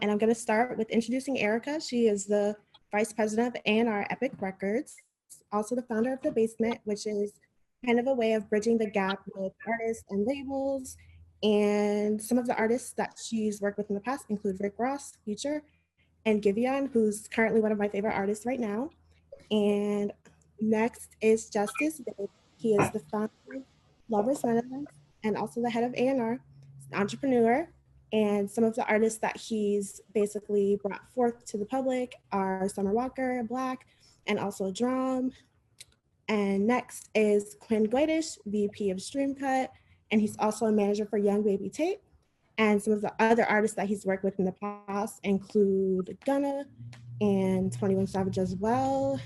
And I'm going to start with introducing Ericka. She is the Vice President of A&R Epic Records, also the founder of The Basement, which is kind of a way of bridging the gap with artists and labels. And some of the artists that she's worked with in the past include Rick Ross, Future, and Giveon, who's currently one of my favorite artists right now. And next is Justice. He is the founder of Lovers Renaissance and also the head of A&R, an entrepreneur. And some of the artists that he's basically brought forth to the public are Summer Walker, Black, and also Dram. And next is Quinn Goydish, VP of StreamCut, and he's also a manager for Young Baby Tate. And some of the other artists that he's worked with in the past include Gunna and 21 Savage as well.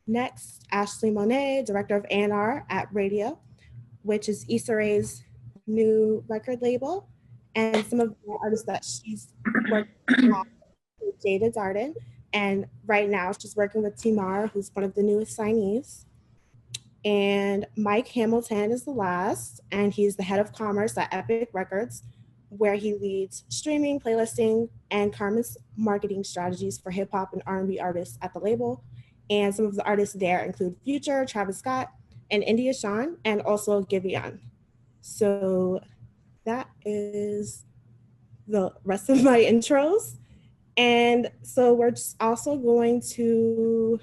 Next, Ashley Monaé, director of A&R at Raedio, which is Issa Rae's new record label. And some of the artists that she's worked with Jada Darden. And right now she's working with Teamarr, who's one of the newest signees. And Mike Hamilton is the last, and he's the head of commerce at Epic Records, where he leads streaming, playlisting, and Carmen's marketing strategies for hip hop and R&B artists at the label. And some of the artists there include Future, Travis Scott, and India Shawn, and also Giveon. So that is the rest of my intros. And so we're just also going to,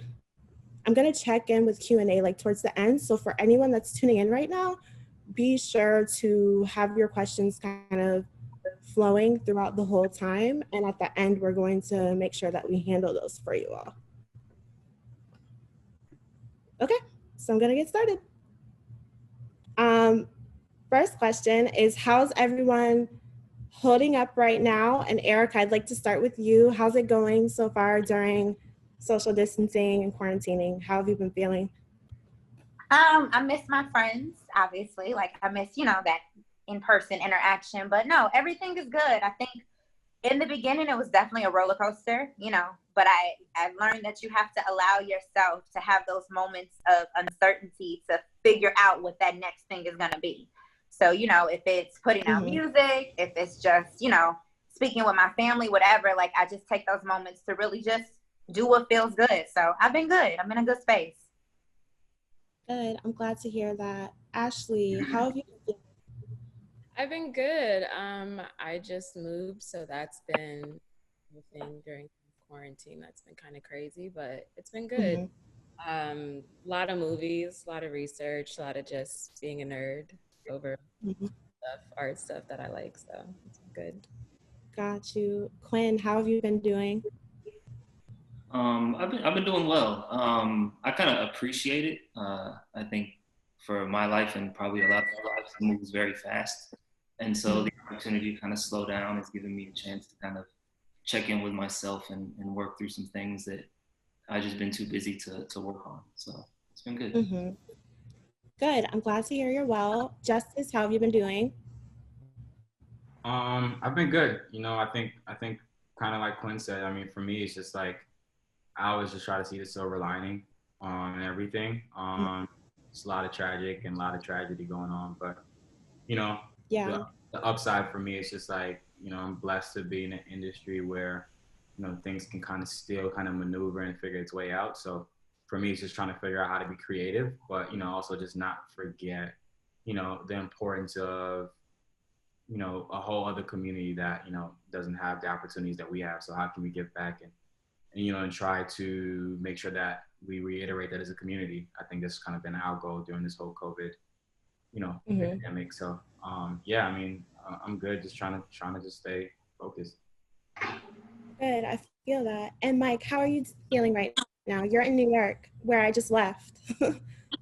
I'm going to check in with Q&A like towards the end. So for anyone that's tuning in right now, be sure to have your questions kind of flowing throughout the whole time. And at the end, we're going to make sure that we handle those for you all. Okay, so I'm going to get started. First question is, how's everyone holding up right now? And Ericka, I'd like to start with you. How's it going so far during social distancing and quarantining? How have you been feeling? I miss my friends, obviously. Like I miss, that in-person interaction. But no, everything is good. I think in the beginning it was definitely a roller coaster, but I learned that you have to allow yourself to have those moments of uncertainty to figure out what that next thing is going to be. So, if it's putting out music, if it's just, speaking with my family, whatever, like I just take those moments to really just do what feels good. So I've been good. I'm in a good space. Good. I'm glad to hear that. Ashley, how have you been? I've been good. I just moved, so that's been the thing during quarantine. That's been kind of crazy, but it's been good. A lot of movies, a lot of research, a lot of just being a nerd over art stuff that I like. So it's good. Got you. Quinn, how have you been doing? I've been doing well. I kind of appreciate it. I think for my life and probably a lot of our lives, it moves very fast. And so the opportunity to kind of slow down has given me a chance to kind of check in with myself and work through some things that I've just been too busy to work on. So it's been good. Good. I'm glad to hear you're well. Justice, how have you been doing? I've been good. I think kind of like Quinn said, I mean, for me, it's just like, I always just try to see the silver lining on everything. It's a lot of tragic and a lot of tragedy going on, but the upside for me is just like, I'm blessed to be in an industry where, things can kind of still kind of maneuver and figure its way out. So for me, it's just trying to figure out how to be creative, but, also just not forget, the importance of, a whole other community that, doesn't have the opportunities that we have. So how can we give back and try to make sure that we reiterate that as a community. I think that's kind of been our goal during this whole COVID, pandemic. So, yeah, I mean, I'm good. Just trying to just stay focused. Good. I feel that. And Mike, how are you feeling right now? You're in New York, where I just left.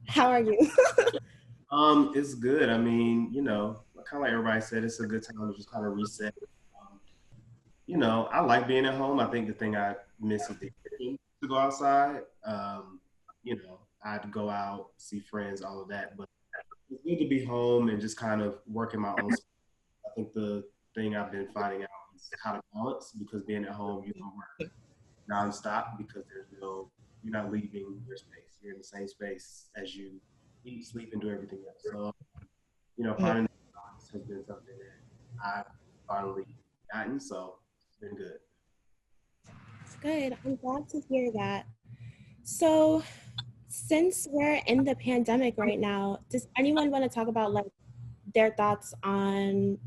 How are you? It's good. I mean, kind of like everybody said, it's a good time to just kind of reset. I like being at home. I think the thing I miss is the ability to go outside. I'd go out, see friends, all of that. But it's good to be home and just kind of work in my own space. I think the thing I've been finding out is how to balance, because being at home, you can work nonstop because you're not leaving your space. You're in the same space as you eat, sleep, and do everything else. So, finding balance has been something that I've finally gotten. So been good. It's good. I'm glad to hear that. So since we're in the pandemic right now, does anyone want to talk about like their thoughts on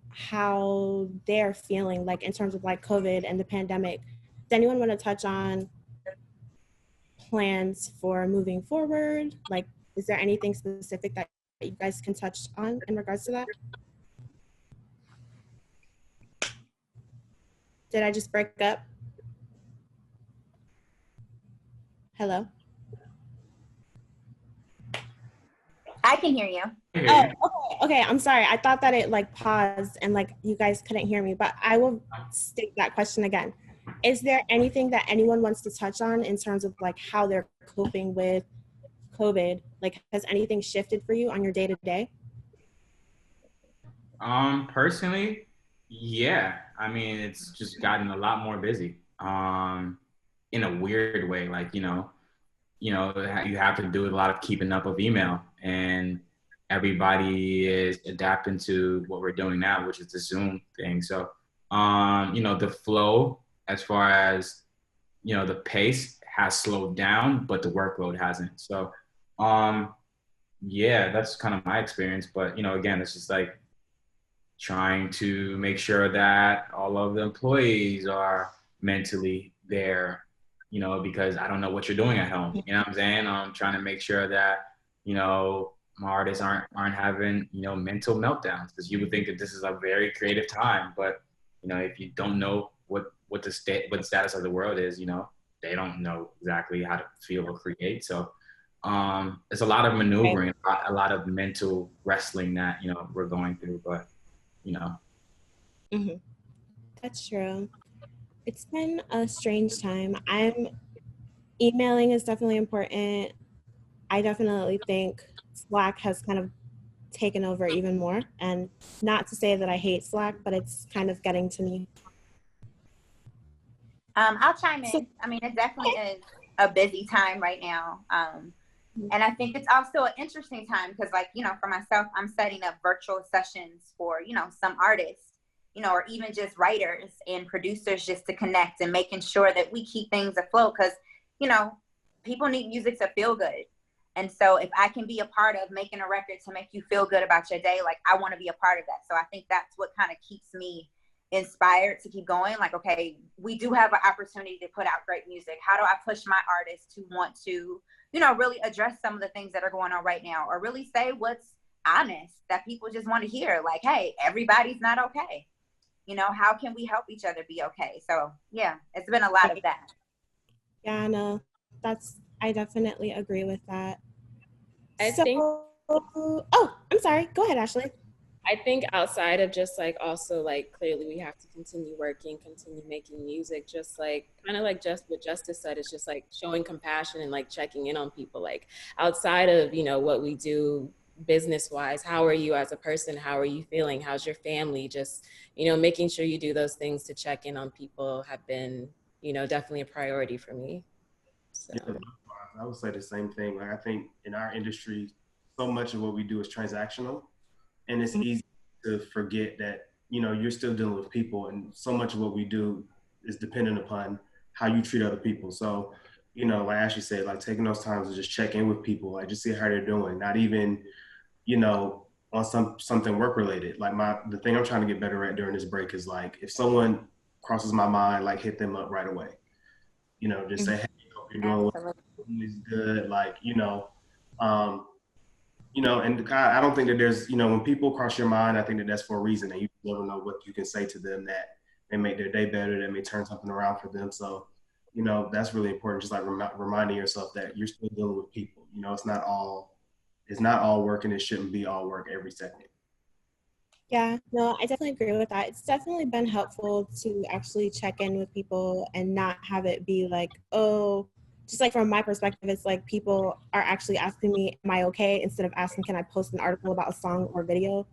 how they're feeling, like in terms of like COVID and the pandemic? Does anyone want to touch on plans for moving forward? Like, is there anything specific that you guys can touch on in regards to that? Did I just break up? Hello? I can hear you. Oh, okay. I'm sorry. I thought that it like paused and like you guys couldn't hear me, but I will state that question again. Is there anything that anyone wants to touch on in terms of like how they're coping with COVID? Like, has anything shifted for you on your day-to-day? Personally, yeah. I mean, it's just gotten a lot more busy. In a weird way, like, you have to do a lot of keeping up of email, and everybody is adapting to what we're doing now, which is the Zoom thing. So, the flow as far as, the pace has slowed down, but the workload hasn't. So, yeah, that's kind of my experience. But, again, it's just like trying to make sure that all of the employees are mentally there, because I don't know what you're doing at home. You know what I'm saying? I'm trying to make sure that, my artists aren't having, mental meltdowns, because you would think that this is a very creative time, but, if you don't know what the status of the world is, they don't know exactly how to feel or create. So it's a lot of maneuvering, a lot of mental wrestling that, we're going through, but, Mm-hmm. That's true. It's been a strange time. Emailing is definitely important. I definitely think Slack has kind of taken over even more. And not to say that I hate Slack, but it's kind of getting to me. I'll chime in. I mean, it definitely is a busy time right now. And I think it's also an interesting time because, like, for myself, I'm setting up virtual sessions for, some artists, or even just writers and producers just to connect and making sure that we keep things afloat because, people need music to feel good. And so if I can be a part of making a record to make you feel good about your day, like, I want to be a part of that. So I think that's what kind of keeps me inspired to keep going. Like, okay, we do have an opportunity to put out great music. How do I push my artists to want to, really address some of the things that are going on right now, or really say what's honest that people just want to hear? Like, hey, everybody's not okay. How can we help each other be okay? So yeah, it's been a lot of that. Yeah, no, I definitely agree with that. I'm sorry. Go ahead, Ashley. I think outside of just like also like clearly we have to continue working, continue making music, just like kind of like just what Justice said, it's just like showing compassion and like checking in on people. Like outside of, what we do business wise, how are you as a person? How are you feeling? How's your family? Just, making sure you do those things to check in on people have been, definitely a priority for me. So. Yeah, I would say the same thing. Like, I think in our industry, so much of what we do is transactional. And it's easy to forget that, you're still dealing with people, and so much of what we do is dependent upon how you treat other people. So, like Ashley said, like taking those times to just check in with people, like just see how they're doing, not even, on something work related. Like the thing I'm trying to get better at during this break is like, if someone crosses my mind, like hit them up right away, just say, hey, hope you're doing well, it's good. Like, and I don't think that there's, when people cross your mind, I think that that's for a reason, and you never know what you can say to them that may make their day better, that may turn something around for them. So, that's really important. Just like reminding yourself that you're still dealing with people. It's not all work, and it shouldn't be all work every second. Yeah, no, I definitely agree with that. It's definitely been helpful to actually check in with people and not have it be like, oh, just like from my perspective, it's like people are actually asking me, am I okay? Instead of asking, can I post an article about a song or video?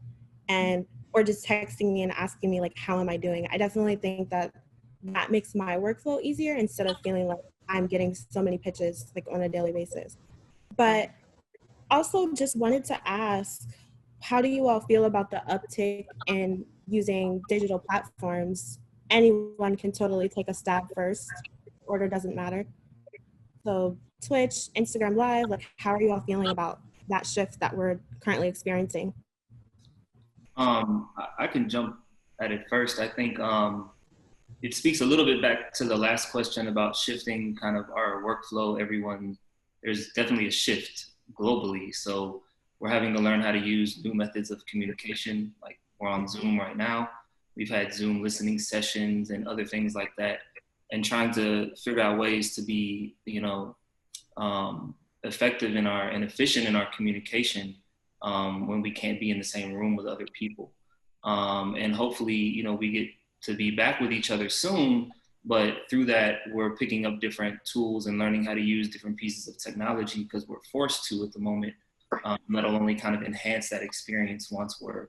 Or just texting me and asking me like, how am I doing? I definitely think that makes my workflow easier instead of feeling like I'm getting so many pitches like on a daily basis. But also just wanted to ask, how do you all feel about the uptick in using digital platforms anyone can totally take a stab first. Order doesn't matter. So Twitch, Instagram Live, like how are you all feeling about that shift that we're currently experiencing? I can jump at it first. I think it speaks a little bit back to the last question about shifting kind of our workflow. There's definitely a shift globally. So we're having to learn how to use new methods of communication. Like we're on Zoom right now. We've had Zoom listening sessions and other things like that, and trying to figure out ways to be, effective and efficient in our communication when we can't be in the same room with other people. And hopefully, we get to be back with each other soon, but through that, we're picking up different tools and learning how to use different pieces of technology because we're forced to at the moment. That'll only kind of enhance that experience once we're,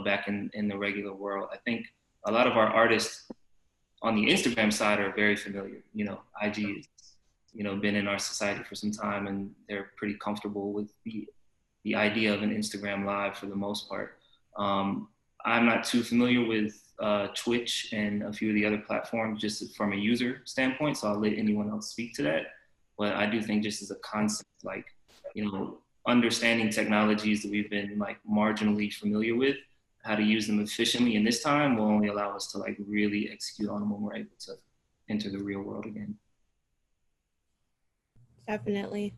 back in the regular world. I think a lot of our artists on the Instagram side are very familiar. IG is, been in our society for some time, and they're pretty comfortable with the idea of an Instagram Live for the most part. I'm not too familiar with Twitch and a few of the other platforms just from a user standpoint, so I'll let anyone else speak to that. But I do think just as a concept, like, understanding technologies that we've been like marginally familiar with, how to use them efficiently in this time will only allow us to like really execute on them when we're able to enter the real world again. Definitely.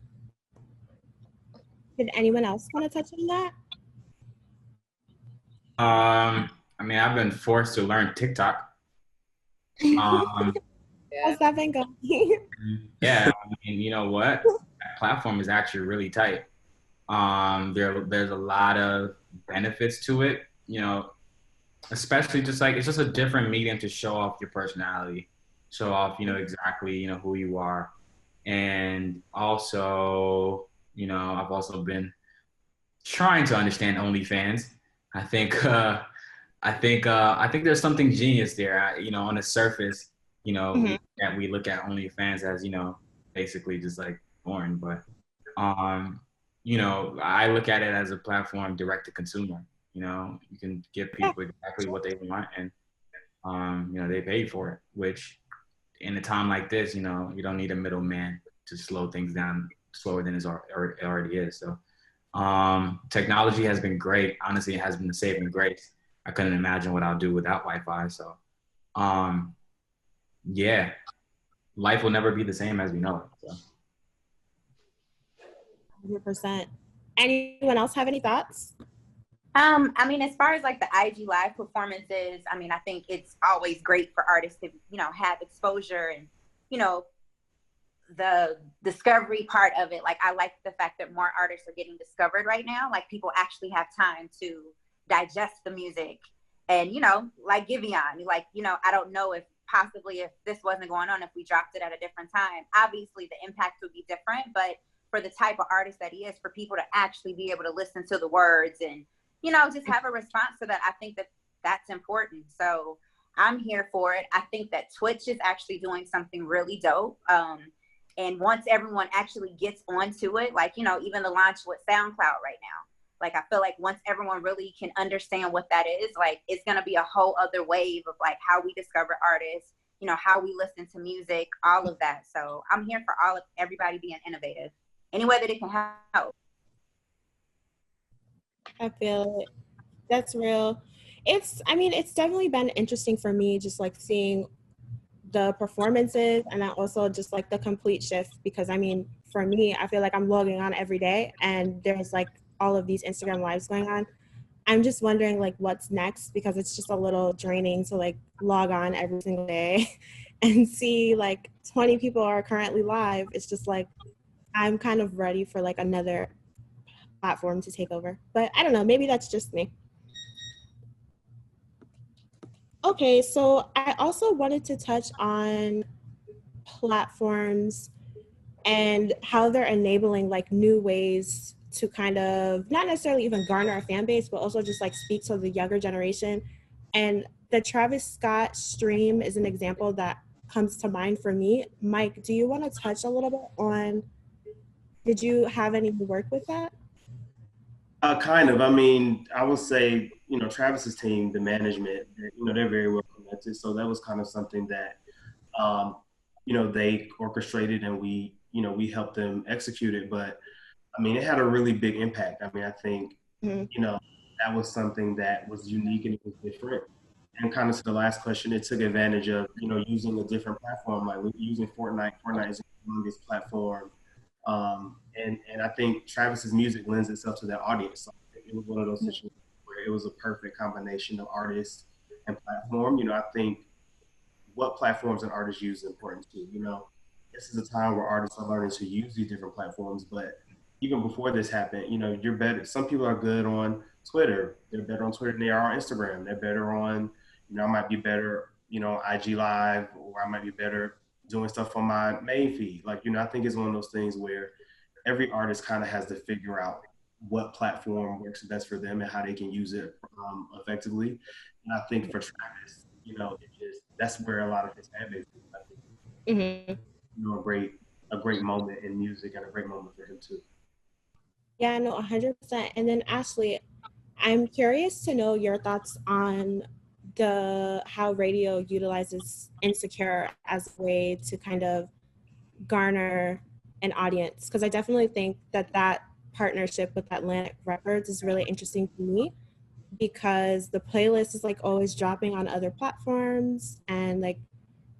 Did anyone else want to touch on that? I've been forced to learn TikTok. How's that been going? Yeah, you know what? That platform is actually really tight. There's a lot of benefits to it, especially just like, it's just a different medium to show off your personality, show off, exactly, who you are. And also, I've also been trying to understand OnlyFans. I think there's something genius there. On the surface, that we look at OnlyFans as, basically just like porn, but I look at it as a platform direct to consumer. You can give people exactly what they want, and they pay for it, which in a time like this, you don't need a middleman to slow things down slower than it already is. So technology has been great. Honestly, it has been a saving grace. I couldn't imagine what I'll do without Wi-Fi. So yeah, life will never be the same as we know it. So. 100%. Anyone else have any thoughts? As far as like the IG Live performances, I think it's always great for artists to, have exposure and, the discovery part of it. Like, I like the fact that more artists are getting discovered right now. Like, people actually have time to digest the music. And, like Giveon, like, I don't know if this wasn't going on, if we dropped it at a different time, obviously the impact would be different, but for the type of artist that he is, for people to actually be able to listen to the words and, just have a response to that, I think that's important. So I'm here for it. I think that Twitch is actually doing something really dope. And once everyone actually gets onto it, like, even the launch with SoundCloud right now, like, I feel like once everyone really can understand what that is, like, it's going to be a whole other wave of like how we discover artists, how we listen to music, all of that. So I'm here for everybody being innovative any way that it can help. I feel it. That's real. It's definitely been interesting for me, just like seeing the performances and then also just like the complete shift, because for me, I feel like I'm logging on every day and there's like all of these Instagram lives going on. I'm just wondering like what's next, because it's just a little draining to like log on every single day and see like 20 people are currently live. It's just like, I'm kind of ready for like another platform to take over, but I don't know, maybe that's just me. Okay, so I also wanted to touch on platforms and how they're enabling like new ways to kind of not necessarily even garner a fan base, but also just like speak to the younger generation. And the Travis Scott stream is an example that comes to mind for me. Mike, do you want to touch a little bit on, did you have any work with that? Kind of. I would say, Travis's team, the management, they're very well connected. implemented. So that was kind of something that, they orchestrated and we helped them execute it. But I mean, it had a really big impact. I mean, I think, that was something that was unique and it was different. And kind of to the last question, it took advantage of, using a different platform, like using Fortnite. Fortnite is the longest platform. And I think Travis's music lends itself to that audience. So it was one of those situations where it was a perfect combination of artists and platform. I think what platforms and artists use is important too. This is a time where artists are learning to use these different platforms, but even before this happened, you're better. Some people are good on Twitter. They're better on Twitter than they are on Instagram. They're better on, I might be better, IG Live, or I might be better doing stuff on my main feed. Like, I think it's one of those things where every artist kind of has to figure out what platform works best for them and how they can use it effectively. And I think for Travis, that's where a lot of his fan base is. I think, a great moment in music and a great moment for him too. Yeah, no, 100%. And then Ashley, I'm curious to know your thoughts on how Raedio utilizes Insecure as a way to kind of garner an audience, because I definitely think that partnership with Atlantic Records is really interesting to me, because the playlist is like always dropping on other platforms, and like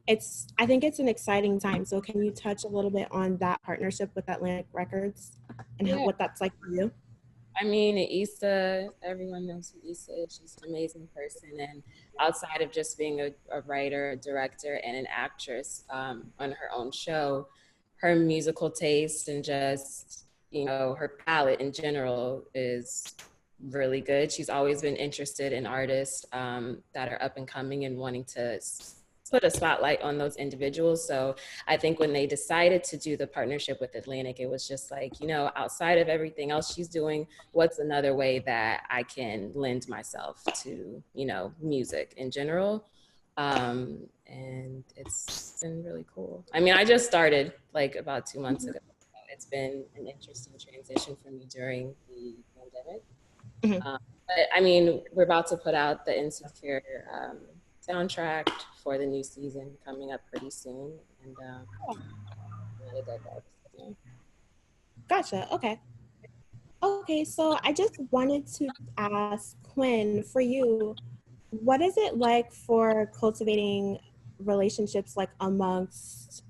I think it's an exciting time. So can you touch a little bit on that partnership with Atlantic Records and what that's like for you? I mean, Issa, everyone knows who Issa is. She's an amazing person. And outside of just being a writer, a director, and an actress on her own show, her musical taste and just, her palette in general is really good. She's always been interested in artists that are up and coming and wanting to put a spotlight on those individuals. So I think when they decided to do the partnership with Atlantic, it was just like, outside of everything else she's doing, what's another way that I can lend myself to, music in general? And it's been really cool. I mean, I just started like about 2 months ago. So it's been an interesting transition for me during the pandemic. But I mean, we're about to put out the Insecure soundtrack for the new season coming up pretty soon, and really good vibes. Gotcha. Okay, so I just wanted to ask Quinn, for you, what is it like for cultivating relationships like amongst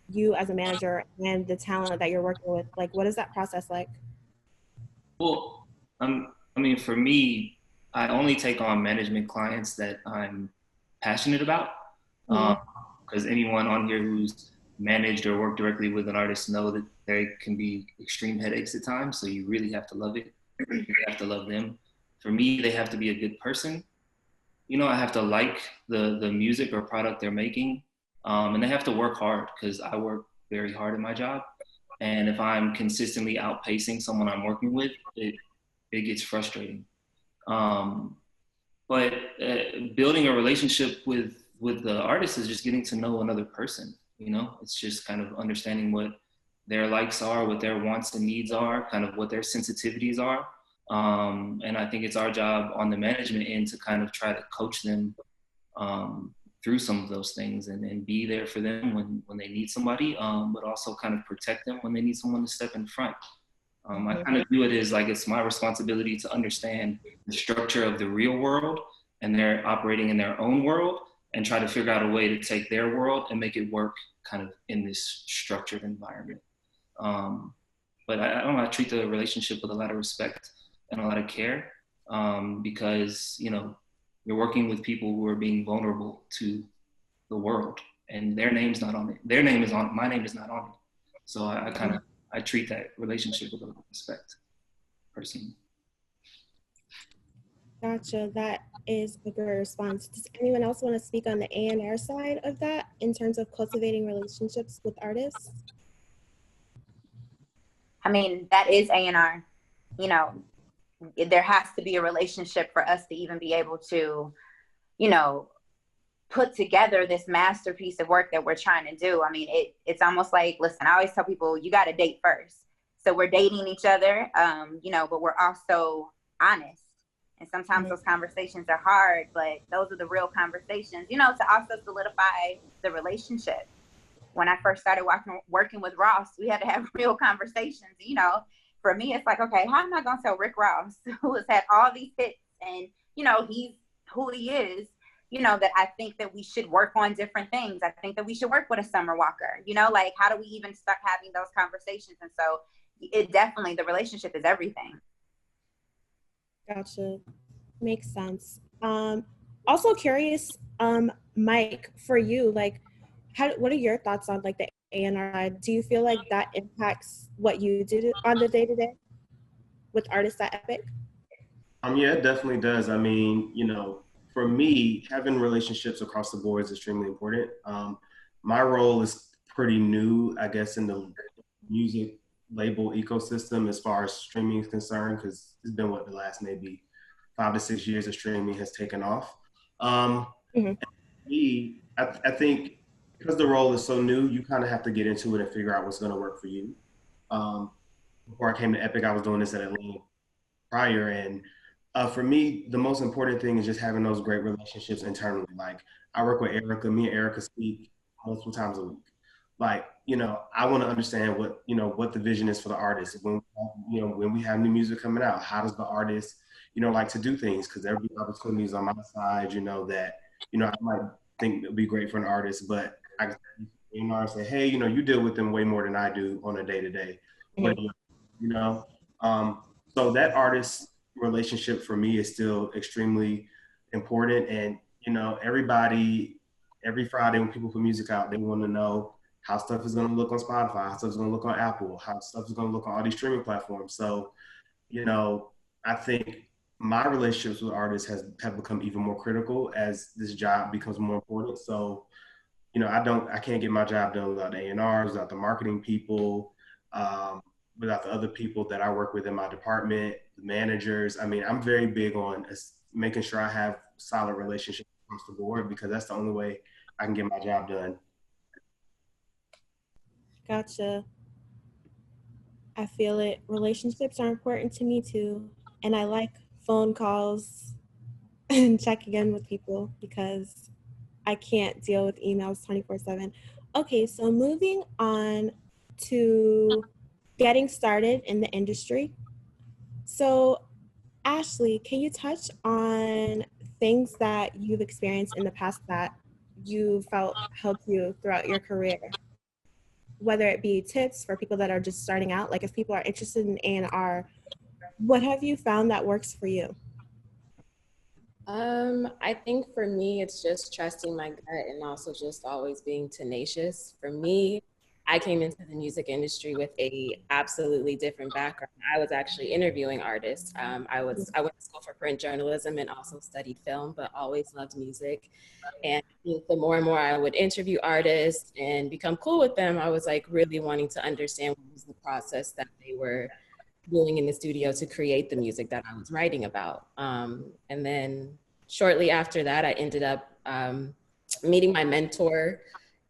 you as a manager and the talent that you're working with? Like, what is that process like? Well, I mean, for me, I only take on management clients that I'm passionate about, because anyone on here who's managed or worked directly with an artist know that there can be extreme headaches at times. So you really have to love it. You have to love them. For me, they have to be a good person. I have to like the music or product they're making, and they have to work hard, because I work very hard in my job. And if I'm consistently outpacing someone I'm working with, it gets frustrating. But building a relationship with the artist is just getting to know another person. It's just kind of understanding what their likes are, what their wants and needs are, kind of what their sensitivities are. And I think it's our job on the management end to kind of try to coach them through some of those things, and be there for them when they need somebody, but also kind of protect them when they need someone to step in front. I kind of view it as like it's my responsibility to understand the structure of the real world, and they're operating in their own world, and try to figure out a way to take their world and make it work kind of in this structured environment. But I don't know, I treat the relationship with a lot of respect and a lot of care, because, you're working with people who are being vulnerable to the world, and their name's not on it. Their name is on, my name is not on it. So I treat that relationship with a lot of respect, personally. Gotcha. That is a good response. Does anyone else want to speak on the A&R side of that in terms of cultivating relationships with artists? I mean, that is A&R. There has to be a relationship for us to even be able to, put together this masterpiece of work that we're trying to do. I mean, it's almost like, listen, I always tell people, you got to date first. So we're dating each other, but we're also honest. And sometimes those conversations are hard, but those are the real conversations, you know, to also solidify the relationship. When I first started working with Ross, we had to have real conversations, you know. For me, it's like, okay, how am I going to tell Rick Ross, who has had all these hits and, you know, he's who he is, you know, that I think that we should work on different things. I think that we should work with a Summer Walker, you know, like how do we even start having those conversations? And so it definitely, the relationship is everything. Gotcha. Makes sense. Also curious, Mike, for you, like, what are your thoughts on like the A&R side? Do you feel like that impacts what you do on the day-to-day with artists at Epic? Yeah, it definitely does. I mean, you know, for me, having relationships across the board is extremely important. My role is pretty new, I guess, in the music label ecosystem as far as streaming is concerned, because it's been the last maybe 5 to 6 years of streaming has taken off. Me, I think because the role is so new, you kind of have to get into it and figure out what's going to work for you. Before I came to Epic, I was doing this at Atlanta prior, and for me, the most important thing is just having those great relationships internally. Like I work with Ericka, me and Ericka speak multiple times a week. Like, you know, I want to understand what the vision is for the artist. When we have new music coming out, how does the artist, like to do things? Because every opportunity is on my side, that, I might think it would be great for an artist, but I can say, hey, you deal with them way more than I do on a day-to-day. But, so that artist relationship for me is still extremely important. And, everybody, every Friday when people put music out, they want to know how stuff is going to look on Spotify, how stuff is going to look on Apple, how stuff is going to look on all these streaming platforms. So, I think my relationships with artists have become even more critical as this job becomes more important. So, I can't get my job done without the A&Rs, without the marketing people, without the other people that I work with in my department, the managers. I mean, I'm very big on making sure I have solid relationships across the board, because that's the only way I can get my job done. Gotcha. I feel it. Relationships are important to me too. And I like phone calls and checking in with people because I can't deal with emails 24/7. Okay, so moving on to getting started in the industry. So Ashley, can you touch on things that you've experienced in the past that you felt helped you throughout your career? Whether it be tips for people that are just starting out, like if people are interested in A&R, what have you found that works for you? I think for me, it's just trusting my gut and also just always being tenacious. For me, I came into the music industry with a absolutely different background. I was actually interviewing artists. I went to school for print journalism and also studied film, but always loved music. And the more and more I would interview artists and become cool with them, I was like really wanting to understand what was the process that they were doing in the studio to create the music that I was writing about. And then shortly after that, I ended up meeting my mentor,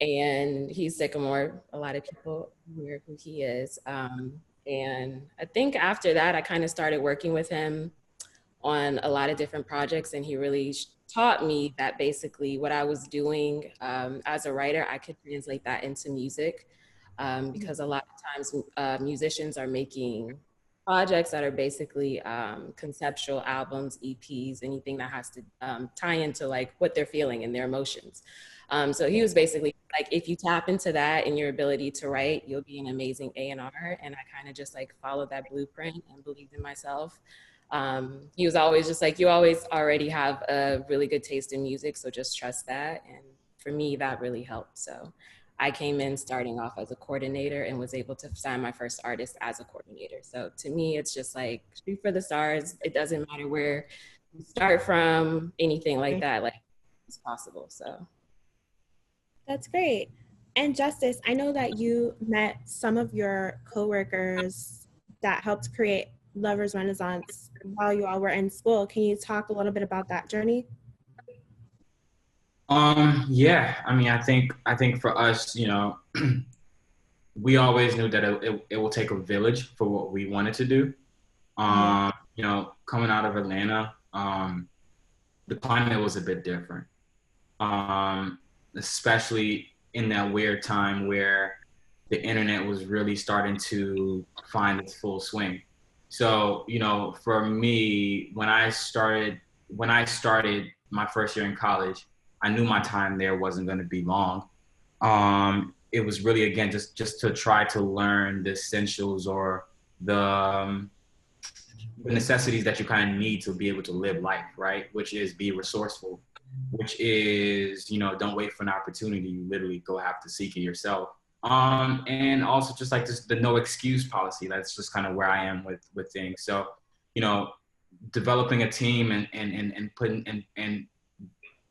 and he's Sycamore. A lot of people know who he is. And I think after that, I kind of started working with him on a lot of different projects, and he really taught me that basically what I was doing as a writer, I could translate that into music, because a lot of times musicians are making projects that are basically conceptual albums, EPs, anything that has to tie into like what they're feeling and their emotions. So he was basically like, if you tap into that and your ability to write, you'll be an amazing A&R. And I kind of just like followed that blueprint and believed in myself. He was always just like, you always already have a really good taste in music, so just trust that. And for me, that really helped. So I came in starting off as a coordinator and was able to sign my first artist as a coordinator. So to me, it's just like shoot for the stars. It doesn't matter where you start from, anything like that, like it's possible. So that's great. And Justice, I know that you met some of your coworkers that helped create Lovers Renaissance while you all were in school. Can you talk a little bit about that journey? Yeah, I mean, I think for us, we always knew that it will take a village for what we wanted to do. Coming out of Atlanta, the climate was a bit different, especially in that weird time where the internet was really starting to find its full swing. So, you know, for me, when I started my first year in college, I knew my time there wasn't going to be long. It was really, again, just to try to learn the essentials or the necessities that you kind of need to be able to live life, right? Which is be resourceful, which is, you know, don't wait for an opportunity. You literally go have to seek it yourself. And also just like the no excuse policy. That's just kind of where I am with things. So, you know, developing a team and putting and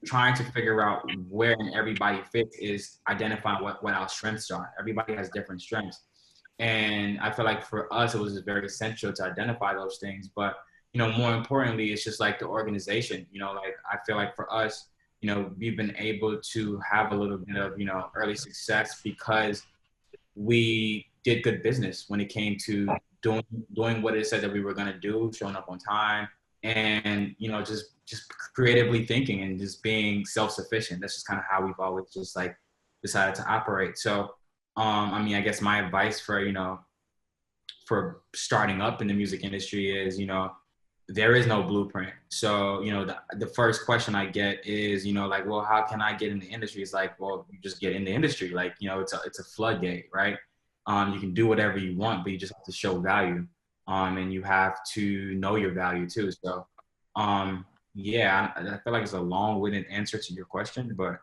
trying to figure out where everybody fits is identifying what our strengths are. Everybody has different strengths. And I feel like for us, it was very essential to identify those things. But, you know, more importantly, it's just like the organization, you know, like I feel like for us, you know, we've been able to have a little bit of, you know, early success because we did good business when it came to doing what it said that we were going to do, showing up on time, and, you know, just creatively thinking and just being self-sufficient. That's just kind of how we've always just like decided to operate. So, I mean, I guess my advice for, you know, for starting up in the music industry is, you know, there is no blueprint. So, you know, the first question I get is, you know, like, well, how can I get in the industry? It's like, well, you just get in the industry. Like, you know, it's a floodgate, right? You can do whatever you want, but you just have to show value. And you have to know your value too. So, yeah, I feel like it's a long-winded answer to your question, but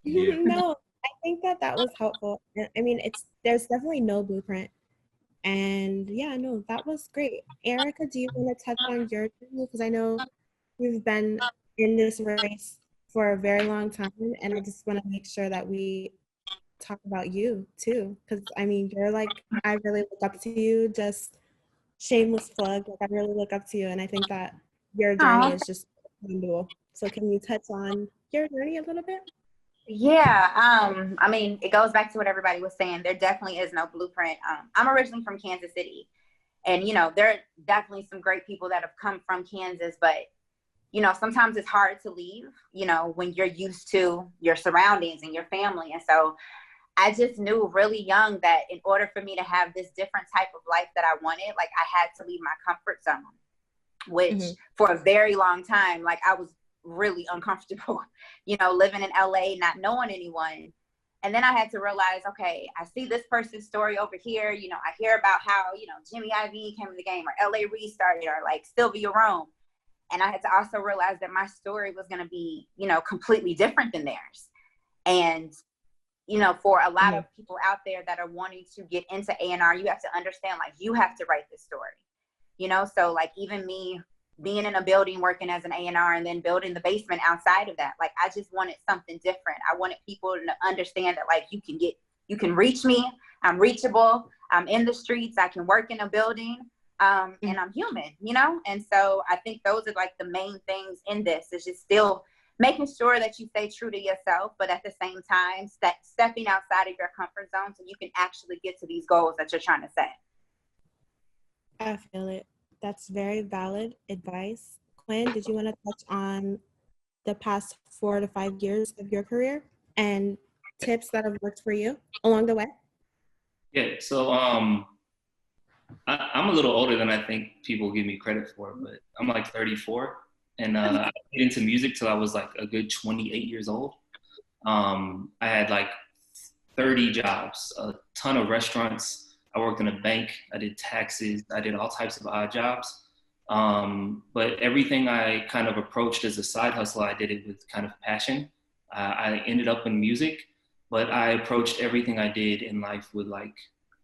yeah. No, I think that was helpful. I mean, there's definitely no blueprint. And yeah, no, that was great. Ericka, do you want to touch on your journey? Because I know you've been in this race for a very long time, and I just want to make sure that we talk about you too. Because I mean, you're like, I really look up to you. Just shameless plug, like I really look up to you, and I think that your journey is just commendable. So can you touch on your journey a little bit? Yeah, I mean, it goes back to what everybody was saying. There definitely is no blueprint. I'm originally from Kansas City, and, you know, there are definitely some great people that have come from Kansas, but, you know, sometimes it's hard to leave, you know, when you're used to your surroundings and your family. And so I just knew really young that in order for me to have this different type of life that I wanted, like, I had to leave my comfort zone, which for a very long time, like, I was really uncomfortable, you know, living in LA, not knowing anyone. And then I had to realize, okay, I see this person's story over here. You know, I hear about how, you know, Jimmy IV came to the game, or LA restarted, or like Sylvia Rome. And I had to also realize that my story was going to be, you know, completely different than theirs. And, you know, for a lot of people out there that are wanting to get into A&R, you have to understand, like, you have to write this story, you know? So like, even me being in a building, working as an A&R, and then building the basement outside of that, like, I just wanted something different. I wanted people to understand that, like, you can reach me. I'm reachable. I'm in the streets. I can work in a building, and I'm human, you know? And so I think those are like the main things in this, is just still making sure that you stay true to yourself, but at the same time, stepping outside of your comfort zone so you can actually get to these goals that you're trying to set. I feel it. That's very valid advice. Quinn, did you want to touch on the past 4 to 5 years of your career and tips that have worked for you along the way? Yeah, so I'm a little older than I think people give me credit for, but I'm like 34, and I got into music till I was like a good 28 years old. I had like 30 jobs, a ton of restaurants. I worked in a bank, I did taxes, I did all types of odd jobs. But everything I kind of approached as a side hustle, I did it with kind of passion. I ended up in music, but I approached everything I did in life with like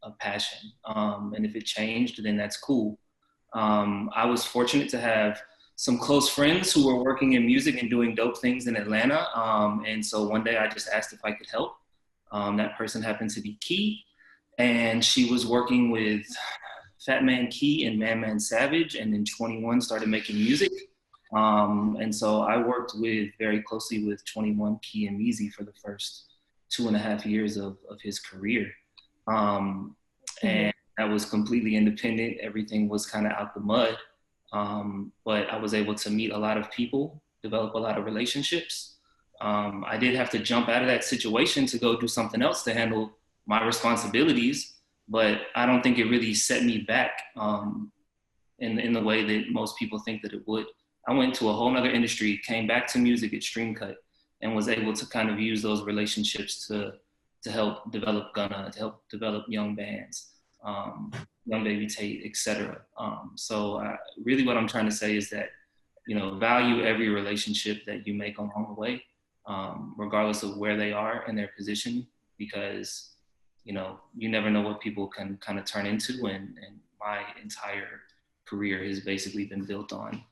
a passion. And if it changed, then that's cool. I was fortunate to have some close friends who were working in music and doing dope things in Atlanta. And so one day I just asked if I could help. That person happened to be Key. And she was working with Fat Man Key and Man Savage, and in 21 started making music. And so I worked very closely with 21 Key and Meezy for the first 2.5 years of his career. And that was completely independent. Everything was kind of out the mud. but I was able to meet a lot of people, develop a lot of relationships. I did have to jump out of that situation to go do something else to handle my responsibilities, but I don't think it really set me back in the way that most people think that it would. I went to a whole nother industry, came back to music at StreamCut, and was able to kind of use those relationships to help develop Gunna, to help develop young bands, Young Baby Tate, etc. So really what I'm trying to say is that, you know, value every relationship that you make along the way, regardless of where they are in their position, because, you know, you never know what people can kind of turn into, and my entire career has basically been built on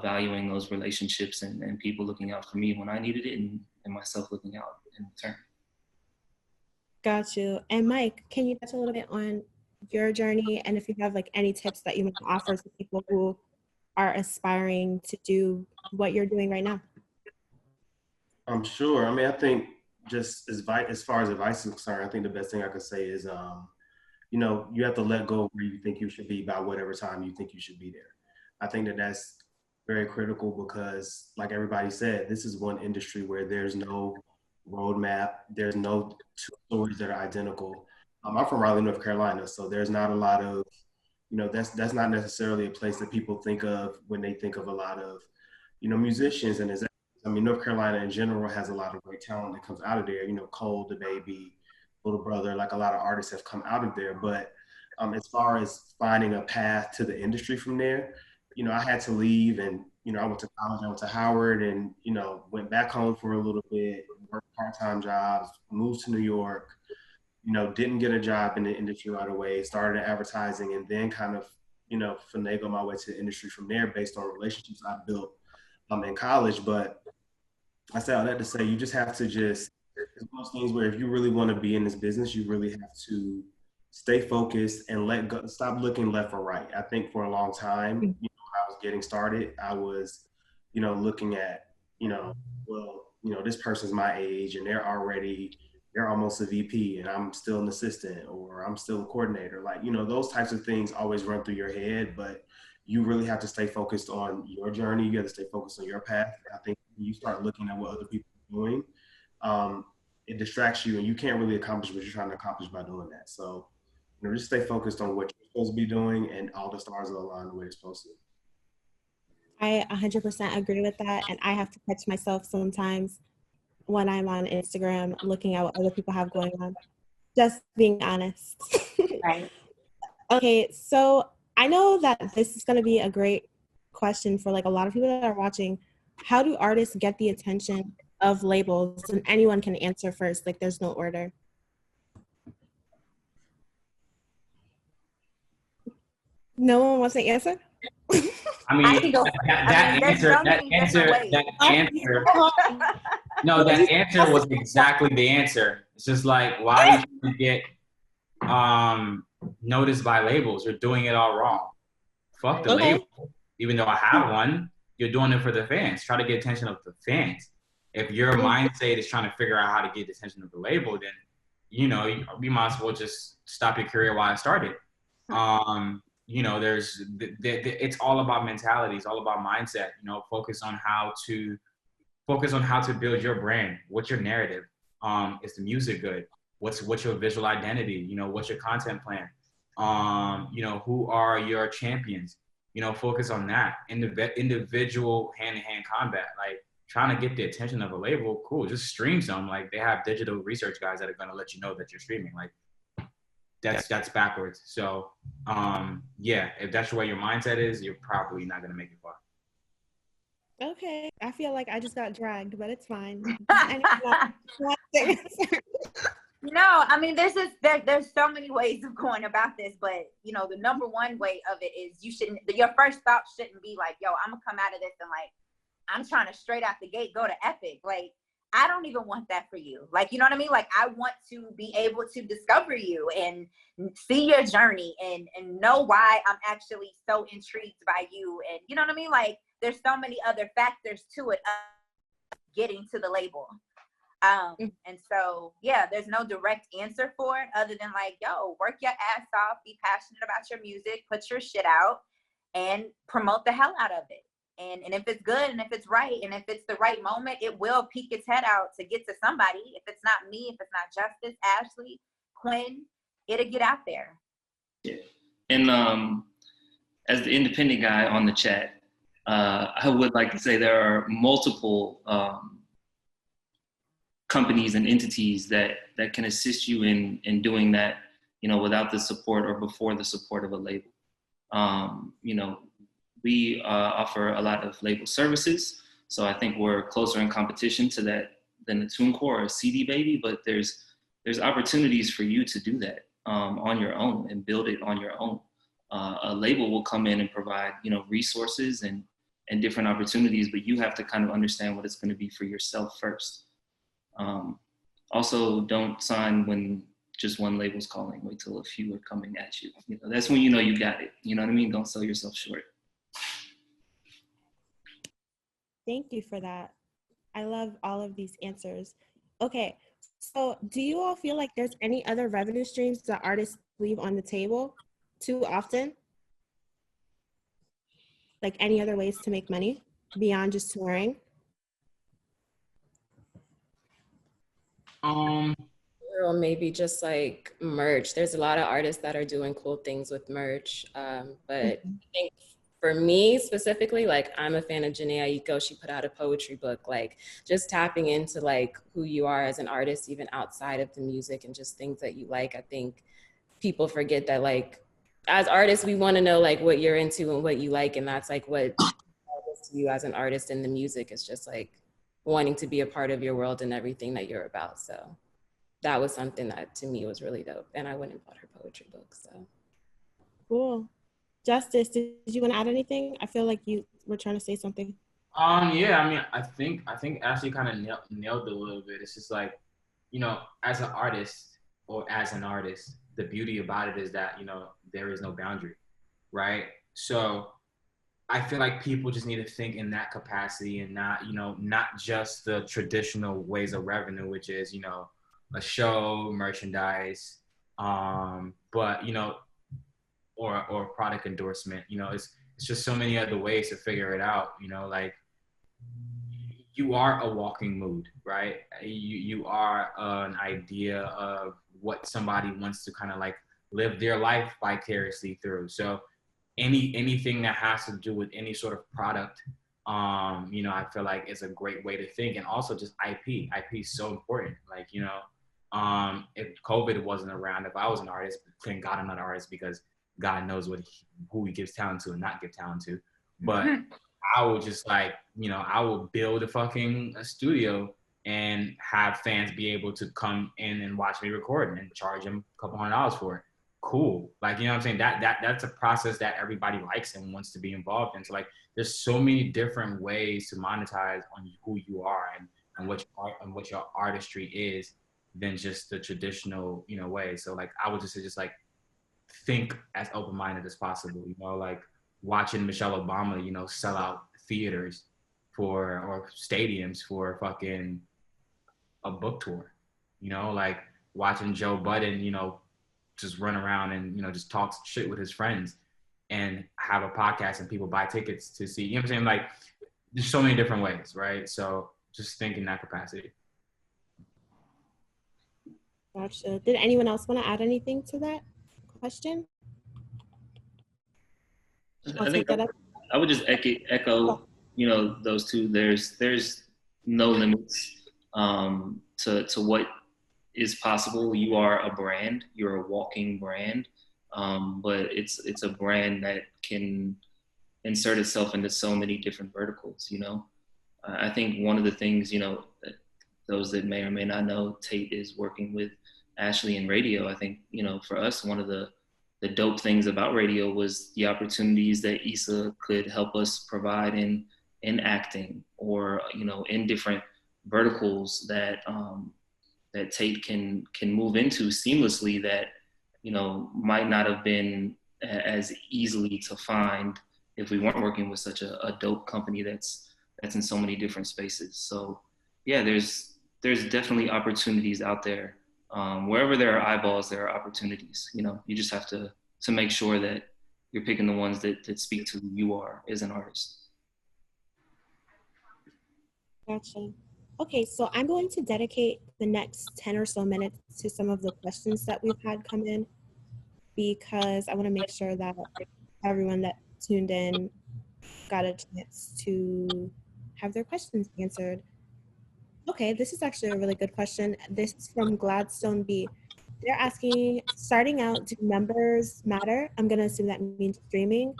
valuing those relationships and people looking out for me when I needed it, and myself looking out in return. Got you. And Mike, can you touch a little bit on your journey, and if you have like any tips that you want to offer to people who are aspiring to do what you're doing right now? I'm sure. I mean, I think just as far as advice is concerned, I think the best thing I could say is, you know, you have to let go where you think you should be by whatever time you think you should be there. I think that that's very critical because, like everybody said, this is one industry where there's no roadmap. There's no two stories that are identical. I'm from Raleigh, North Carolina, so there's not a lot of, you know, that's not necessarily a place that people think of when they think of a lot of, you know, musicians. And executives. I mean, North Carolina in general has a lot of great talent that comes out of there. You know, Cole, the Baby, Little Brother, like a lot of artists have come out of there. But as far as finding a path to the industry from there, you know, I had to leave, and, you know, I went to college, I went to Howard, and, you know, went back home for a little bit, worked part-time jobs, moved to New York, you know, didn't get a job in the industry right away, started advertising, and then kind of, you know, finagle my way to the industry from there based on relationships I built in college. But I say all that to say, you just have to it's one of those things where if you really want to be in this business, you really have to stay focused and let go, stop looking left or right. I think for a long time, you know, when I was getting started, I was, you know, looking at, you know, well, you know, this person's my age and they're almost a VP and I'm still an assistant, or I'm still a coordinator. Like, you know, those types of things always run through your head, but you really have to stay focused on your journey. You have to stay focused on your path. I think when you start looking at what other people are doing, it distracts you and you can't really accomplish what you're trying to accomplish by doing that. So, you know, just stay focused on what you're supposed to be doing, and all the stars will align the way they're supposed to. I 100% agree with that. And I have to catch myself sometimes when I'm on Instagram looking at what other people have going on. Just being honest. Right. Okay, so I know that this is going to be a great question for like a lot of people that are watching. How do artists get the attention of labels? And anyone can answer first, like there's no order. No one wants to answer? I mean, that answer was exactly the answer. It's just like, why you get noticed by labels? You're doing it all wrong. Fuck the label. Even though I have one, you're doing it for the fans. Try to get attention of the fans. If your mindset is trying to figure out how to get the attention of the label, then, you know, you might as well just stop your career while it started. You know, it's all about mentality. It's all about mindset. You know, focus on how to build your brand. What's your narrative? Is the music good? What's your visual identity? You know, what's your content plan? You know, who are your champions? You know, focus on that. Individual hand-to-hand combat. Like, trying to get the attention of a label, cool. Just stream some. Like, they have digital research guys that are gonna let you know that you're streaming. Like, that's backwards. So, yeah, if that's where your mindset is, you're probably not gonna make it far. Okay, I feel like I just got dragged, but it's fine. No, I mean, there's so many ways of going about this, but, you know, the number one way of it is your first thought shouldn't be like, yo, I'm gonna come out of this and like, I'm trying to straight out the gate go to Epic. Like, I don't even want that for you. Like, you know what I mean? Like, I want to be able to discover you and see your journey and know why I'm actually so intrigued by you. And you know what I mean? Like, there's so many other factors to it, getting to the label. And so, yeah, there's no direct answer for it other than like, yo, work your ass off, be passionate about your music, put your shit out, and promote the hell out of it. And if it's good and if it's right and if it's the right moment, it will peek its head out to get to somebody. If it's not me, if it's not Justice, Ashley, Quinn, it'll get out there. Yeah. And as the independent guy on the chat, I would like to say there are multiple companies and entities that can assist you in doing that, without the support or before the support of a label. We offer a lot of label services, so I think we're closer in competition to that than a TuneCore or a CD Baby, but there's opportunities for you to do that on your own and build it on your own. A label will come in and provide, resources and different opportunities, but you have to kind of understand what it's going to be for yourself first. Also, don't sign when just one label's calling. Wait till a few are coming at you. That's when you got it. You know what I mean? Don't sell yourself short. Thank you for that. I love all of these answers. Okay, so do you all feel like there's any other revenue streams that artists leave on the table too often? Like any other ways to make money beyond just touring? Or maybe just like merch. There's a lot of artists that are doing cool things with merch. But I think for me specifically, like I'm a fan of Janae Aiko. She put out a poetry book, like just tapping into like who you are as an artist, even outside of the music and just things that you like. I think people forget that like as artists, we want to know like what you're into and what you like. And that's like what matters to you as an artist in the music is just like wanting to be a part of your world and everything that you're about. So that was something that to me was really dope. And I went and bought her poetry book, so. Cool. Justice, did you want to add anything? I feel like you were trying to say something. Yeah, I mean, I think Ashley kind of nailed it a little bit. It's just like, as an artist or as an artist, the beauty about it is that, there is no boundary, right? So I feel like people just need to think in that capacity and not, not just the traditional ways of revenue, which is, a show, merchandise, but, or product endorsement, it's just so many other ways to figure it out, like you are a walking mood, right? You are an idea of what somebody wants to kind of like live their life vicariously through. So anything that has to do with any sort of product, I feel like it's a great way to think. And also just IP is so important. Like, if COVID wasn't around, if I was an artist, thank God I'm not an artist because God knows who he gives talent to and not give talent to. But I would just like, I would build a studio and have fans be able to come in and watch me record and charge them a couple $100 for it. Cool. Like, what I'm saying? That's a process that everybody likes and wants to be involved in. So like, there's so many different ways to monetize on who you are and what your artistry is than just the traditional, way. So like, I would just say, think as open-minded as possible, like watching Michelle Obama, sell out theaters or stadiums for fucking a book tour, like watching Joe Budden, just run around and, just talk shit with his friends and have a podcast and people buy tickets to see, what I'm saying? Like there's so many different ways, right? So just think in that capacity. Gotcha. Did anyone else want to add anything to that question? I think I would just echo, those two. There's no limits to what is possible. You are a brand. You're a walking brand, but it's a brand that can insert itself into so many different verticals. I think one of the things, that those that may or may not know, Tate is working with Ashley and Raedio. I think, for us, one of the dope things about Raedio was the opportunities that Issa could help us provide in acting or, in different verticals that that Tate can move into seamlessly that, might not have been as easily to find if we weren't working with such a dope company that's in so many different spaces. So yeah, there's definitely opportunities out there. Wherever there are eyeballs, there are opportunities. You just have to make sure that you're picking the ones that speak to who you are as an artist. Gotcha. Okay, so I'm going to dedicate the next 10 or so minutes to some of the questions that we've had come in, because I want to make sure that everyone that tuned in got a chance to have their questions answered. Okay, this is actually a really good question. This is from Gladstone B. They're asking, starting out, do numbers matter? I'm going to assume that means streaming.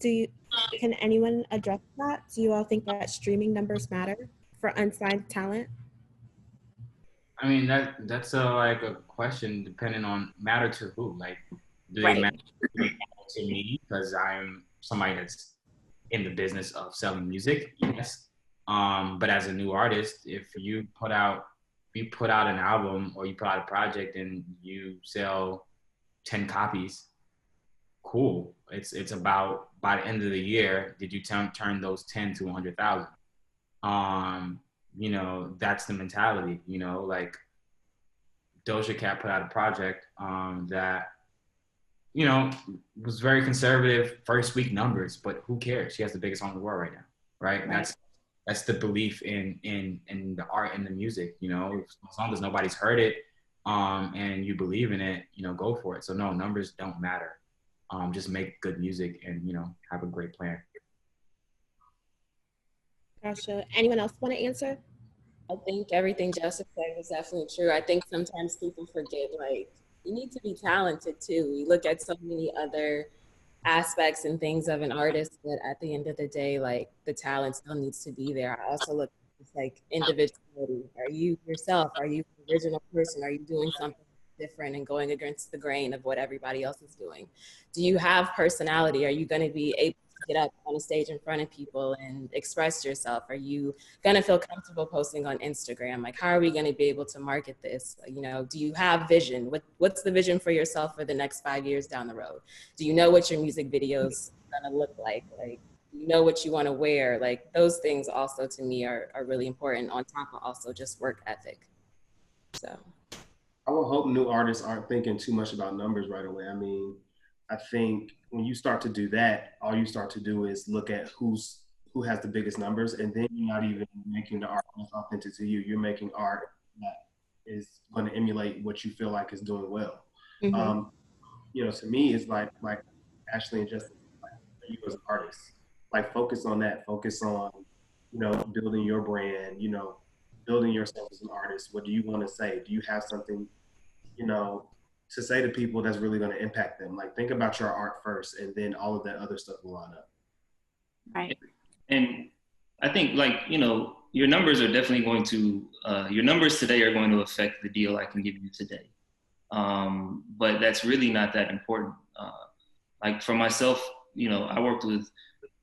Can anyone address that? Do you all think that streaming numbers matter for unsigned talent? I mean, that's like a question depending on matter to who. Like, do they Right. matter to me because I'm somebody that's in the business of selling music? Yes. But as a new artist, if you put out an album or you put out a project and you sell 10 copies, cool. It's about, by the end of the year, did you turn those 10 to 100,000? You know, that's the mentality, you know, like Doja Cat put out a project that, you know, was very conservative first week numbers, but who cares? She has the biggest song in the world right now, right? And that's the belief in the art and the music, you know, as long as nobody's heard it and you believe in it, you know, go for it. So no, numbers don't matter. Just make good music and, you know, have a great plan. Gotcha. Anyone else want to answer? I think everything Joseph said was definitely true. I think sometimes people forget, like, you need to be talented too. We look at so many other aspects and things of an artist, but at the end of the day, like, the talent still needs to be there. I also look at this, like, individuality. Are you yourself? Are you the original person? Are you doing something different and going against the grain of what everybody else is doing? Do you have personality? Are you going to be able to get up on a stage in front of people and express yourself? Are you going to feel comfortable posting on Instagram? Like, how are we going to be able to market this? You know, do you have vision? What's the vision for yourself for the next 5 years down the road? Do you know what your music videos going to look like? Like, you know what you want to wear? Like, those things also to me are really important, on top of also just work ethic. So I would hope new artists aren't thinking too much about numbers right away. I mean, I think when you start to do that, all you start to do is look at who has the biggest numbers, and then you're not even making the art that's authentic to you. You're making art that is going to emulate what you feel like is doing well. Mm-hmm. You know, to me, it's like Ashley and Justin, like, you as an artist, like, focus on that. Focus on, you know, building your brand. You know, building yourself as an artist. What do you want to say? Do you have something, you know, to say to people that's really going to impact them? Like, think about your art first, and then all of that other stuff will line up. Right. And I think, like, you know, your numbers are definitely going to, your numbers today are going to affect the deal I can give you today. But that's really not that important. Like, for myself, you know, I worked with,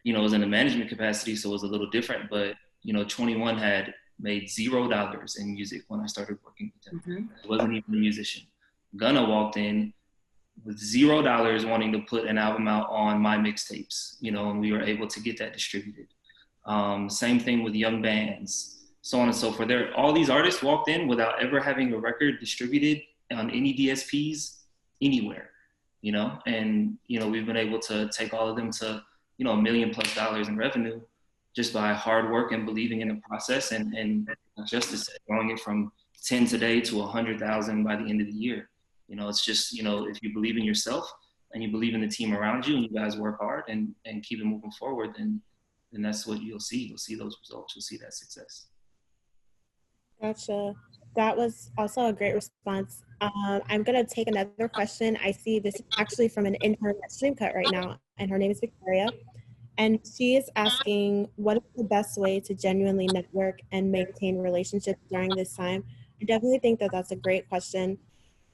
you know, I was in a management capacity, so it was a little different, but, you know, 21 had made $0 in music when I started working with him. Mm-hmm. He wasn't even a musician. Gunna walked in with $0 wanting to put an album out on my mixtapes, you know, and we were able to get that distributed. Same thing with young bands, so on and so forth. All these artists walked in without ever having a record distributed on any DSPs anywhere, you know, and, you know, we've been able to take all of them to, you know, $1 million+ in revenue just by hard work and believing in the process, and just to say, growing it from 10 today to 100,000 by the end of the year. You know, it's just, you know, if you believe in yourself and you believe in the team around you and you guys work hard and keep it moving forward, then that's what you'll see. You'll see those results. You'll see that success. Gotcha. That was also a great response. I'm going to take another question. I see this actually from an intern at StreamCut right now, and her name is Victoria. And she is asking, what is the best way to genuinely network and maintain relationships during this time? I definitely think that that's a great question,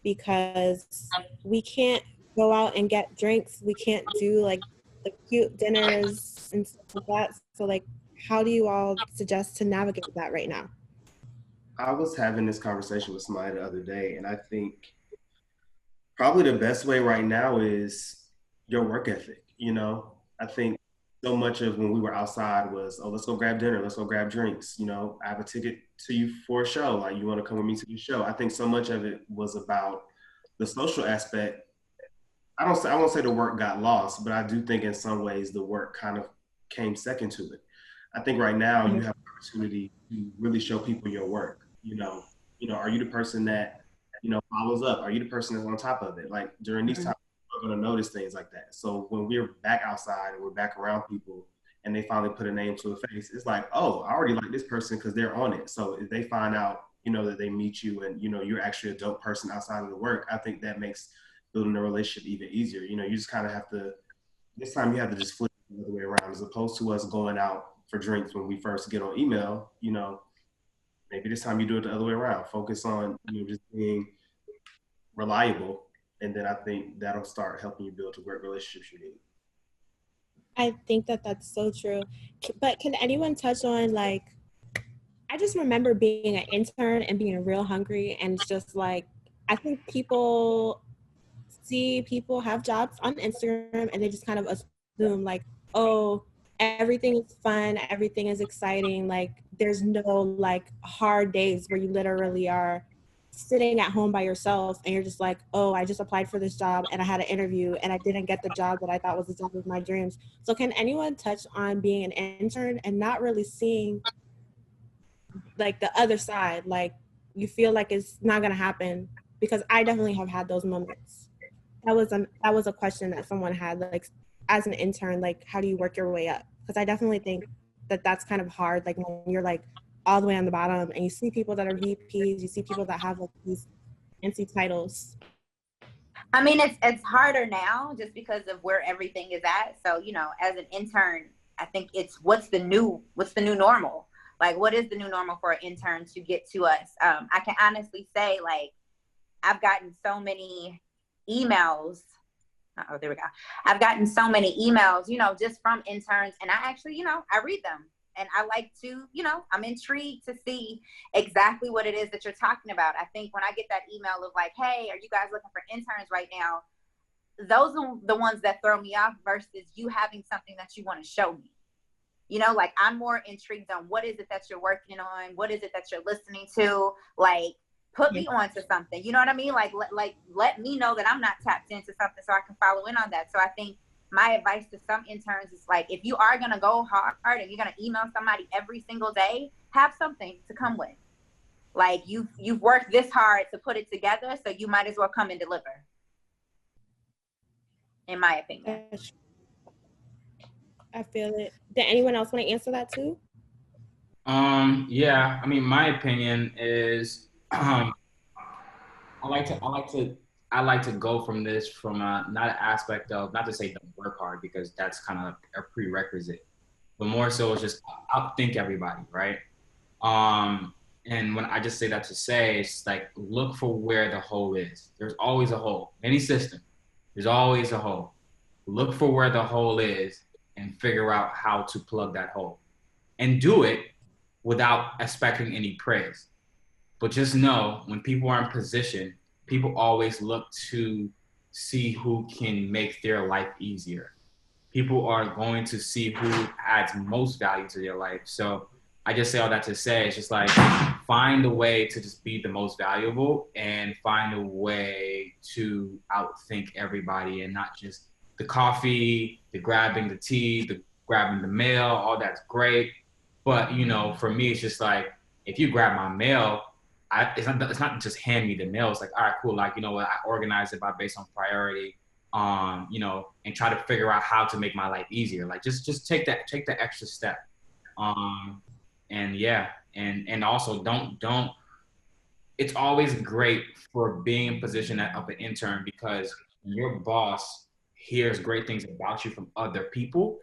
because we can't go out and get drinks. We can't do like the cute dinners and stuff like that. So, like, how do you all suggest to navigate that right now? I was having this conversation with somebody the other day, and I think probably the best way right now is your work ethic. You know, I think so much of when we were outside was, oh, let's go grab dinner, let's go grab drinks. You know, I have a ticket to you for a show. Like, you want to come with me to the show? I think so much of it was about the social aspect. I won't say the work got lost, but I do think in some ways the work kind of came second to it. I think right now you have an opportunity to really show people your work. Are you the person that, follows up? Are you the person that's on top of it? Like during these times, we're going to notice things like that. So when we're back outside and we're back around people and they finally put a name to a face, it's like, oh, I already like this person because they're on it. So if they find out, that they meet you and, you're actually a dope person outside of the work, I think that makes building a relationship even easier. You just kind of have to, this time you have to just flip it the other way around, as opposed to us going out for drinks when we first get on email. Maybe this time you do it the other way around. Focus on, just being reliable. And then I think that'll start helping you build the great relationships you need. I think that that's so true. But can anyone touch on, like, I just remember being an intern and being real hungry, and it's just like, I think people see people have jobs on Instagram and they just kind of assume like, oh, everything is fun, everything is exciting. Like there's no like hard days where you literally are sitting at home by yourself and you're just like, oh, I just applied for this job and I had an interview and I didn't get the job that I thought was the job of my dreams. So can anyone touch on being an intern and not really seeing like the other side? Like you feel like it's not gonna happen, because I definitely have had those moments. That was a question that someone had, like, as an intern, like, how do you work your way up? Because I definitely think that that's kind of hard, like, when you're, like, all the way on the bottom, and you see people that are VPs, you see people that have, like, these fancy titles. I mean, it's harder now just because of where everything is at. So, as an intern, I think it's what's the new normal? Like, what is the new normal for an intern to get to us? I can honestly say, like, I've gotten so many emails. Oh, there we go. I've gotten so many emails, just from interns. And I actually, I read them. And I like to, I'm intrigued to see exactly what it is that you're talking about. I think when I get that email of like, hey, are you guys looking for interns right now? Those are the ones that throw me off versus you having something that you want to show me. Like I'm more intrigued on what is it that you're working on? What is it that you're listening to? Like, put me onto something, you know what I mean? Like let me know that I'm not tapped into something so I can follow in on that. So I think my advice to some interns is like, if you are gonna go hard and you're gonna email somebody every single day, have something to come with. Like you've worked this hard to put it together, so you might as well come and deliver. In my opinion. I feel it. Did anyone else want to answer that too? Yeah, I mean, my opinion is, I like to go from this from not an aspect of, not to say don't work hard, because that's kind of a prerequisite, but more so it's just outthink everybody, right? And when I just say that to say, it's like, look for where the hole is. There's always a hole. Any system, there's always a hole. Look for where the hole is and figure out how to plug that hole. And do it without expecting any praise. But just know, when people are in position, people always look to see who can make their life easier. People are going to see who adds most value to their life. So I just say all that to say, it's just like, find a way to just be the most valuable and find a way to outthink everybody, and not just the coffee, the grabbing the tea, the grabbing the mail, all that's great. But, for me, it's just like, if you grab my mail, it's not just hand me the mail. It's like, all right, cool. Like, I organize it based on priority, and try to figure out how to make my life easier. Like, just take the extra step. And yeah, and also don't, it's always great for being in position of an intern, because when your boss hears great things about you from other people,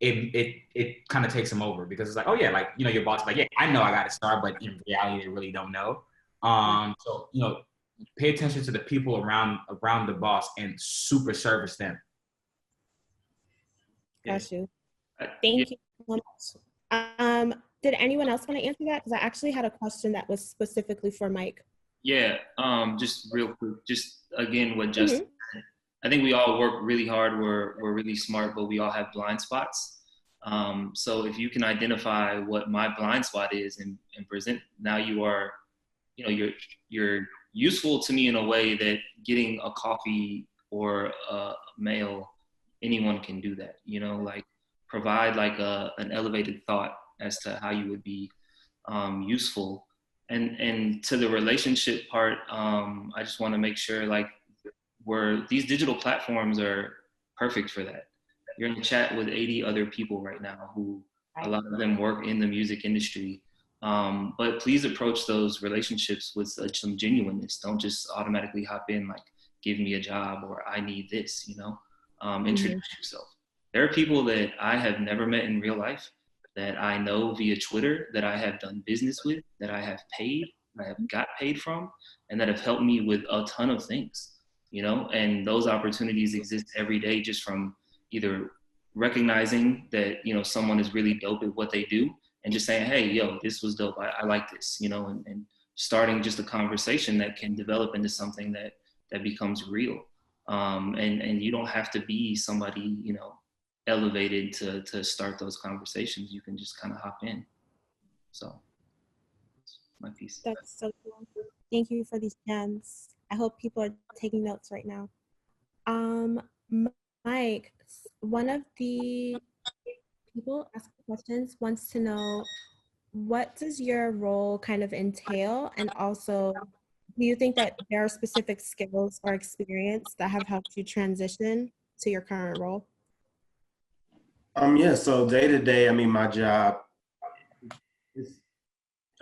it kind of takes them over, because it's like, oh yeah, like, your boss is like, yeah, I know I got to start, but in reality, they really don't know. So, pay attention to the people around the boss and super service them. Got you. Thank you so much. Did anyone else want to answer that? Because I actually had a question that was specifically for Mike. Yeah, just real quick, just again, what Justin said. I think we all work really hard. We're really smart, but we all have blind spots. So if you can identify what my blind spot is and present, now you are, you're useful to me in a way that getting a coffee or male, anyone can do that, you know, like provide like an elevated thought as to how you would be useful. And to the relationship part, I just want to make sure like where these digital platforms are perfect for that. You're in chat with 80 other people right now who a lot of them work in the music industry. But please approach those relationships with some genuineness. Don't just automatically hop in like, give me a job or I need this, you know, introduce yourself. There are people that I have never met in real life that I know via Twitter, that I have done business with, that I have paid, that I have got paid from, and that have helped me with a ton of things, you know, and those opportunities exist every day just from either recognizing that, you know, someone is really dope at what they do and just saying, hey, yo, this was dope. I like this, you know, and starting just a conversation that can develop into something that becomes real. And you don't have to be somebody, you know, elevated to start those conversations. You can just kind of hop in. So that's my piece. That's so cool. Thank you for these gems. I hope people are taking notes right now. Mike, one of the people asking questions wants to know, what does your role kind of entail? And also, do you think that there are specific skills or experience that have helped you transition to your current role? Yeah, so day to day, I mean, my job is,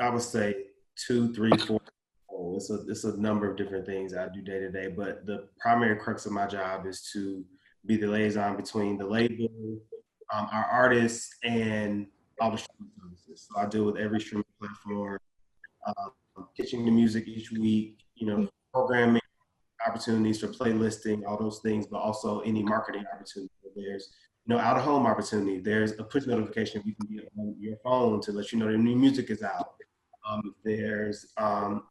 I would say 2, 3, 4. It's a number of different things I do day to day, but the primary crux of my job is to be the liaison between the label, our artists, and all the streaming services. So I deal with every streaming platform, pitching the music each week, you know, programming opportunities for playlisting, all those things, but also any marketing opportunity. There's out of home opportunity. There's a push notification you can get on your phone to let you know the new music is out. There's some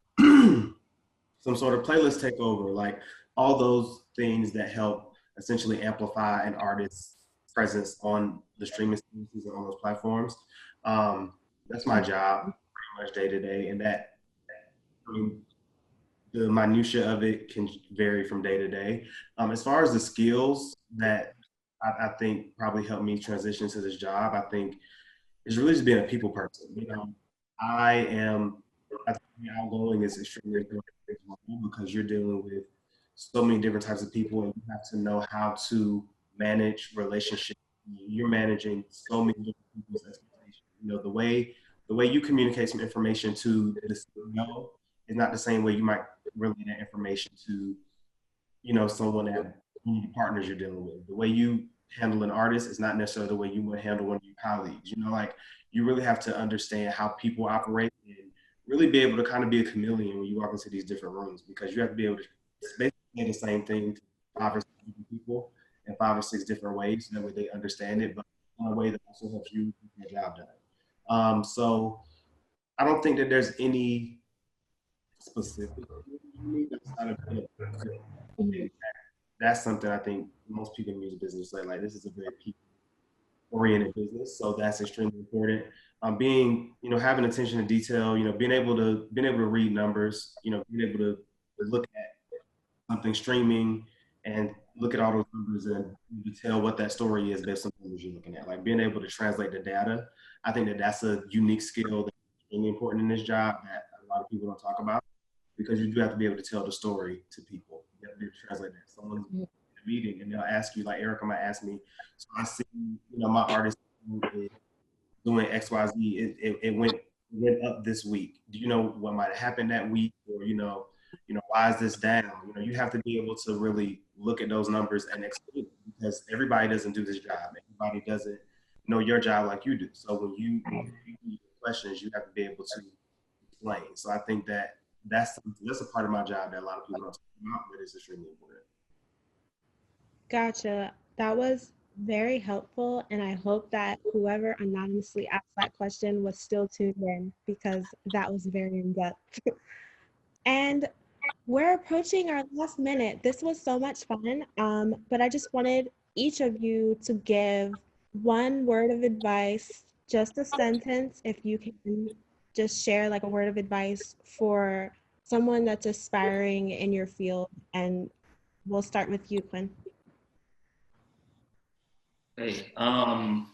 sort of playlist takeover, like all those things that help essentially amplify an artist's presence on the streaming services and on those platforms. That's my job pretty much day to day, and that, I mean, the minutia of it can vary from day to day. As far as the skills that I think probably helped me transition to this job, I think it's really just being a people person. You know, I think outgoing is extremely important because you're dealing with so many different types of people, and you have to know how to manage relationships. You're managing so many different people's expectations. You know, the way you communicate some information to the CEO is not the same way you might relay that information to, you know, someone that partners you're dealing with. The way you handle an artist is not necessarily the way you would handle one of your colleagues. You know, like, you really have to understand how people operate and really be able to kind of be a chameleon when you walk into these different rooms, because you have to be able to basically say the same thing to 5 or 6 different people in 5 or 6 different ways, so that way they understand it, but in a way that also helps you get your job done. So I don't think that there's any specific that's something I think most people in the music business say, like, this is a very people-oriented business, so that's extremely important. Being, you know, having attention to detail, you know, being able to read numbers, you know, being able to look at something streaming and look at all those numbers and tell what that story is based on the numbers you're looking at. Like, being able to translate the data, I think that that's a unique skill that's really important in this job that a lot of people don't talk about, because you do have to be able to tell the story to people. You have to be able to translate that. Someone's in a meeting and they'll ask you, like Ericka might ask me, so I see, you know, my artist is doing XYZ. It went up this week. Do you know what might have happened that week? Or, you know, why is this down? You know, you have to be able to really look at those numbers and explain it, because everybody doesn't do this job. Everybody doesn't know your job like you do. So when you get questions, you have to be able to explain. So I think that that's a part of my job that a lot of people don't talk about, but it's extremely important. Gotcha. That was very helpful, and I hope that whoever anonymously asked that question was still tuned in, because that was very in-depth. And we're approaching our last minute. This was so much fun, but I just wanted each of you to give one word of advice, just a sentence, if you can just share like a word of advice for someone that's aspiring in your field and we'll start with you, Quinn. Hey, I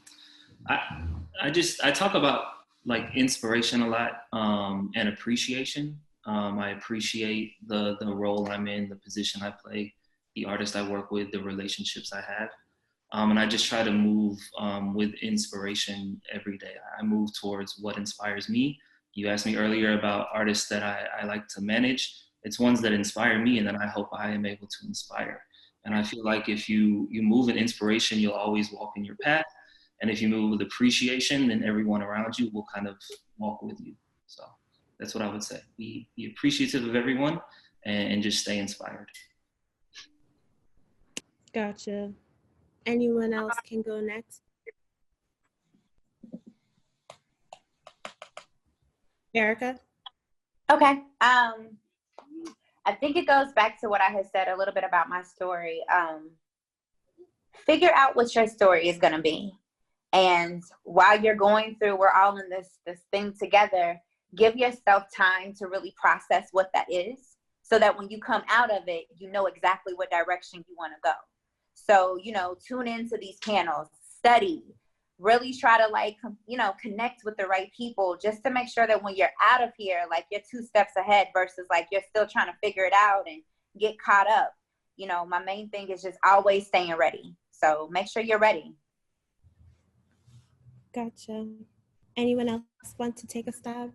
talk about like inspiration a lot, and appreciation. I appreciate the role I'm in, the position I play, the artists I work with, the relationships I have. And I just try to move with inspiration every day. I move towards what inspires me. You asked me earlier about artists that I like to manage. It's ones that inspire me, and then I hope I am able to inspire. And I feel like if you move in inspiration, you'll always walk in your path. And if you move with appreciation, then everyone around you will kind of walk with you. So that's what I would say. Be appreciative of everyone and just stay inspired. Gotcha. Anyone else can go next? Ericka? Okay. I think it goes back to what I had said a little bit about my story. Figure out what your story is going to be. And while you're going through, we're all in this thing together, give yourself time to really process what that is so that when you come out of it, you know exactly what direction you want to go. So, you know, tune into these panels, study, really try to like, you know, connect with the right people just to make sure that when you're out of here, like you're 2 steps ahead versus like you're still trying to figure it out and get caught up. You know, my main thing is just always staying ready. So make sure you're ready. Gotcha. Anyone else want to take a stab?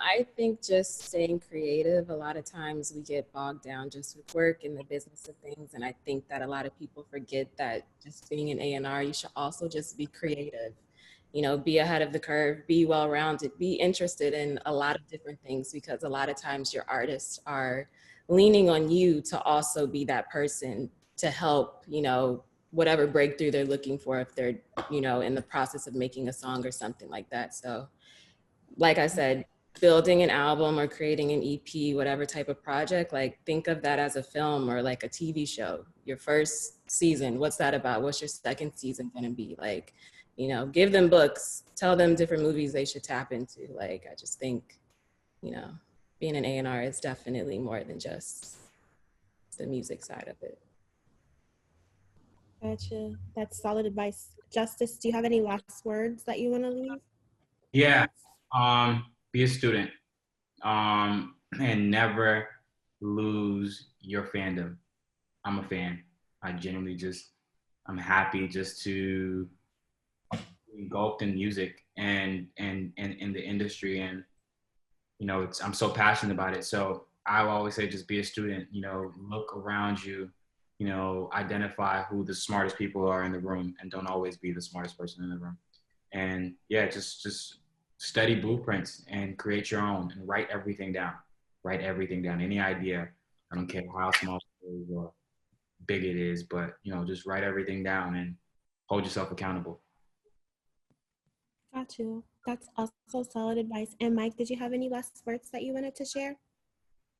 I think just staying creative. A lot of times we get bogged down just with work and the business of things. And I think that a lot of people forget that just being an A&R, you should also just be creative. You know, be ahead of the curve, be well-rounded, be interested in a lot of different things, because a lot of times your artists are leaning on you to also be that person to help, you know, whatever breakthrough they're looking for if they're, you know, in the process of making a song or something like that. So like I said, building an album or creating an EP, whatever type of project, like think of that as a film or like a TV show. Your first season, what's that about? What's your second season gonna be? Like, you know, give them books, tell them different movies they should tap into. Like, I just think, you know, being an A&R is definitely more than just the music side of it. Gotcha. That's solid advice. Justice, do you have any last words that you want to leave? Yeah. Be a student. And never lose your fandom. I'm a fan. I genuinely I'm happy just to be engulfed in music and in the industry, and you know, I'm so passionate about it. So I always say just be a student, you know, look around you, you know, identify who the smartest people are in the room, and don't always be the smartest person in the room. And yeah, just study blueprints and create your own and write everything down. Write everything down. Any idea. I don't care how small it is or big it is, but you know, just write everything down and hold yourself accountable. Got you. That's also solid advice. And Mike, did you have any last words that you wanted to share?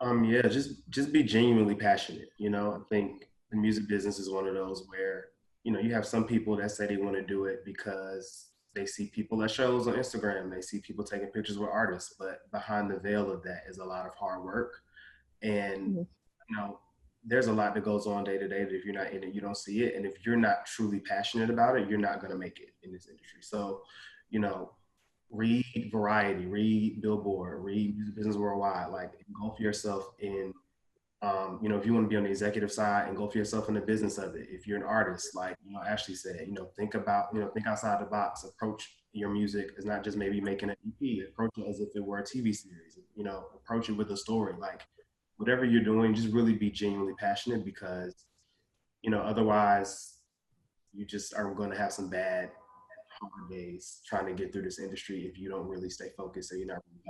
Yeah, just be genuinely passionate. You know, I think the music business is one of those where, you know, you have some people that say they want to do it because they see people at shows on Instagram, they see people taking pictures with artists, but behind the veil of that is a lot of hard work. And, you know, there's a lot that goes on day to day that if you're not in it, you don't see it. And if you're not truly passionate about it, you're not going to make it in this industry. So, you know, read Variety, read Billboard, read Music Business Worldwide, like engulf yourself in, you know, if you want to be on the executive side, engulf yourself in the business of it. If you're an artist, like, you know, Ashley said, you know, think outside the box, approach your music as not just maybe making an EP, approach it as if it were a TV series, you know, approach it with a story. Like, whatever you're doing, just really be genuinely passionate, because, you know, otherwise you just are going to have some bad hard days trying to get through this industry if you don't really stay focused and you're not really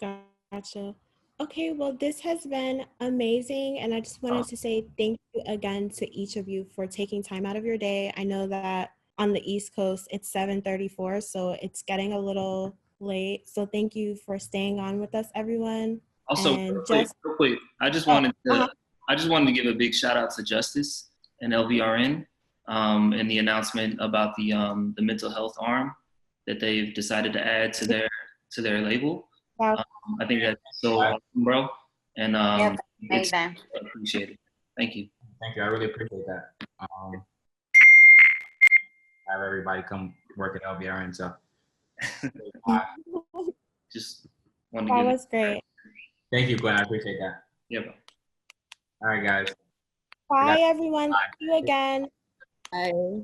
passionate. Gotcha. Okay, well, this has been amazing. And I just wanted to say thank you again to each of you for taking time out of your day. I know that on the East Coast, it's 7:34, so it's getting a little late. So thank you for staying on with us, everyone. Also, real quick, I just wanted to give a big shout out to Justice and LVRN and the announcement about the mental health arm that they've decided to add to their label. Wow. I think that's so awesome, bro. And it's appreciated. Thank you. Thank you. I really appreciate that. Have everybody come work at LVRN. So just want to That give was great. thank you, Quinn. I appreciate that. Yep. All right, guys. Bye, everyone. Bye. See you again. Bye.